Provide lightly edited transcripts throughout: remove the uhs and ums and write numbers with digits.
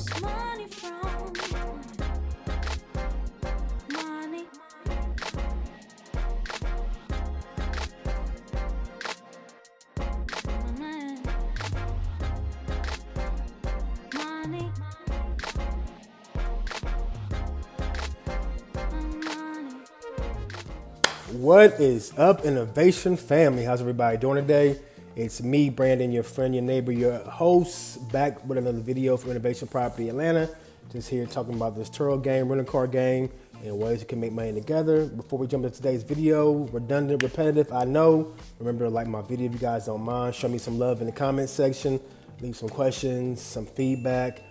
money from? Money. Money. Money. What is up, Innovation family? How's everybody doing today? It's me, Brandon, your friend, your neighbor, your host, back with another video for Innovation Property Atlanta. Just here talking about this Turo game, rental car game, and ways you can make money together. Before we jump into today's video, redundant, repetitive, I know. Remember to like my video if you guys don't mind. Show me some love in the comment section. Leave some questions, some feedback.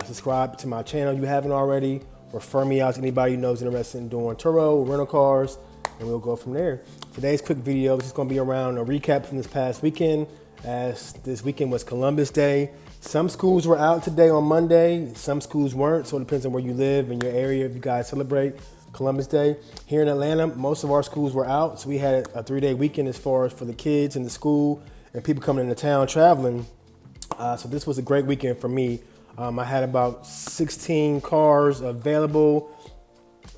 Subscribe to my channel if you haven't already. Refer me out to anybody you know is interested in doing Turo, rental cars, and we'll go from there. Today's quick video is just gonna be around a recap from this past weekend, as this weekend was Columbus Day. Some schools were out today on Monday, some schools weren't, so it depends on where you live in your area if you guys celebrate Columbus Day. Here in Atlanta, most of our schools were out, so we had a 3-day weekend as far as for the kids in the school and people coming into town traveling. So this was a great weekend for me. I had about 16 cars available,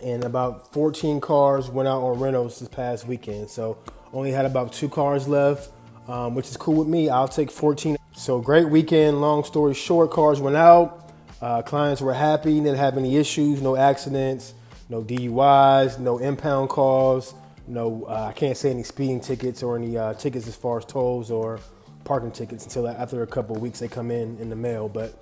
and about 14 cars went out on rentals this past weekend. So only had about 2 cars left, which is cool with me. I'll take 14. So great weekend. Long story short, cars went out. Clients were happy, didn't have any issues, no accidents, no DUIs, no impound calls, no, I can't say any speeding tickets or any tickets as far as tolls or parking tickets until after a couple of weeks they come in the mail. But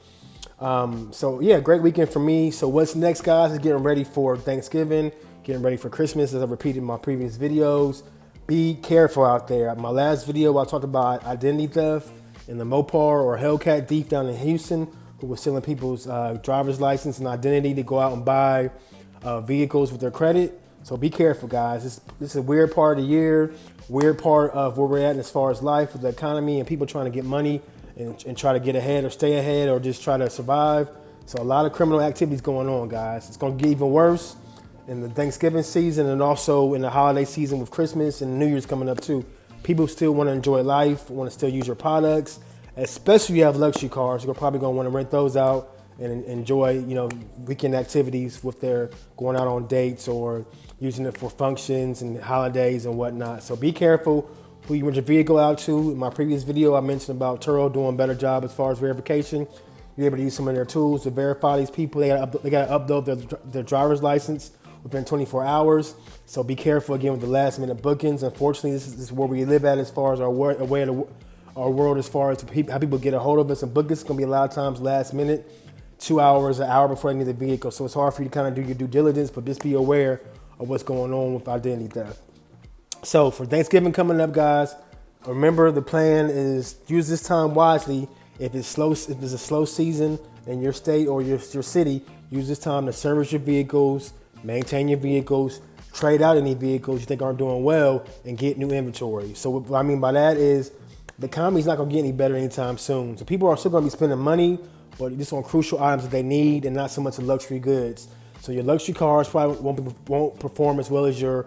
so yeah, great weekend for me. So what's next, guys, is getting ready for Thanksgiving, getting ready for Christmas, as I repeated in my previous videos. Be careful out there. My last video, I talked about identity theft and the Mopar or Hellcat thief down in Houston who was stealing people's driver's license and identity to go out and buy vehicles with their credit. So be careful, guys. This is a weird part of the year, weird part of where we're at as far as life with the economy and people trying to get money and try to get ahead or stay ahead or just try to survive. So a lot of criminal activities going on, guys. It's going to get even worse in the Thanksgiving season and also in the holiday season with Christmas and New Year's coming up too. People still want to enjoy life, want to still use your products, especially if you have luxury cars. You're probably going to want to rent those out and enjoy, weekend activities with their going out on dates or using it for functions and holidays and whatnot. So be careful who you rent your vehicle out to. In my previous video, I mentioned about Turo doing a better job as far as verification. You're able to use some of their tools to verify these people. They got to upload their driver's license within 24 hours. So be careful again with the last minute bookings. Unfortunately, this is where we live at as far as our world, as far as how people get a hold of us and book us. It's going to be a lot of times last minute, 2 hours, an hour before they need the vehicle. So it's hard for you to kind of do your due diligence, but just be aware of what's going on with identity theft. So for Thanksgiving coming up, guys, remember the plan is use this time wisely. If it's a slow season in your state or your city, use this time to service your vehicles, maintain your vehicles, trade out any vehicles you think aren't doing well, and get new inventory. So what I mean by that is the economy's not going to get any better anytime soon. So people are still going to be spending money, but just on crucial items that they need and not so much on luxury goods. So your luxury cars probably won't perform as well as your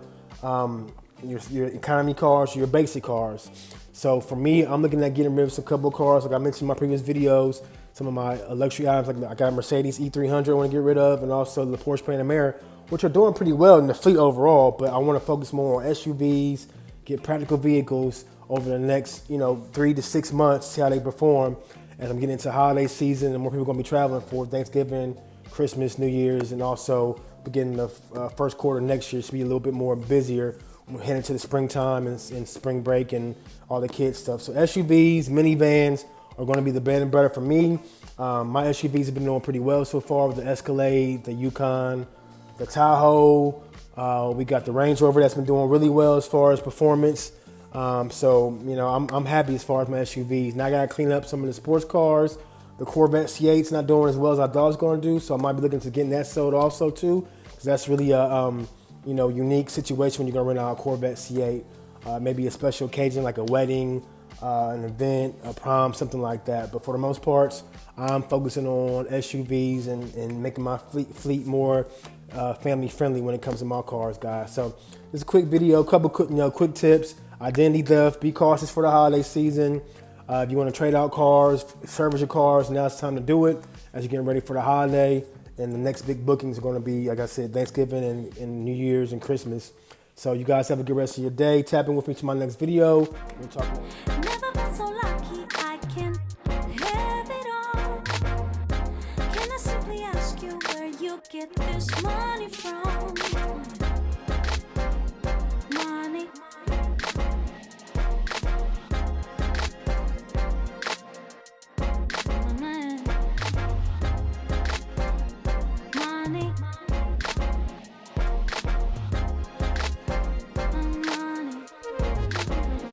economy cars, your basic cars. So for me, I'm looking at getting rid of a couple of cars, like I mentioned in my previous videos. Some of my luxury items, like I got a Mercedes E300 I want to get rid of, and also the Porsche Panamera, which are doing pretty well in the fleet overall. But I want to focus more on SUVs, get practical vehicles over the next 3 to 6 months, see how they perform as I'm getting into holiday season and more people are going to be traveling for Thanksgiving, Christmas, New Year's, and also beginning the first quarter next year should be a little bit more busier. We're heading to the springtime and spring break and all the kids stuff. So SUVs, minivans are going to be the bread and butter for me. My SUVs have been doing pretty well so far with the Escalade, the Yukon, the Tahoe. We got the Range Rover that's been doing really well as far as performance. So I'm happy as far as my SUVs. Now I got to clean up some of the sports cars. The Corvette C8's not doing as well as I thought it was going to do, so I might be looking to getting that sold also too, because that's really a unique situation when you're going to rent out a Corvette C8. Maybe a special occasion like a wedding, an event, a prom, something like that. But for the most part, I'm focusing on SUVs and making my fleet more family friendly when it comes to my cars, guys. So this is a quick video, a couple quick tips. Identity theft, be cautious for the holiday season. If you want to trade out cars, service your cars, now it's time to do it. as you're getting ready for the holiday. And the next big bookings are going to be, like I said, Thanksgiving and New Year's and Christmas. So you guys have a good rest of your day. Tap in with me to my next video. We'll talk more. Never been so lucky I can have it all. Can I simply ask you where you get this money from?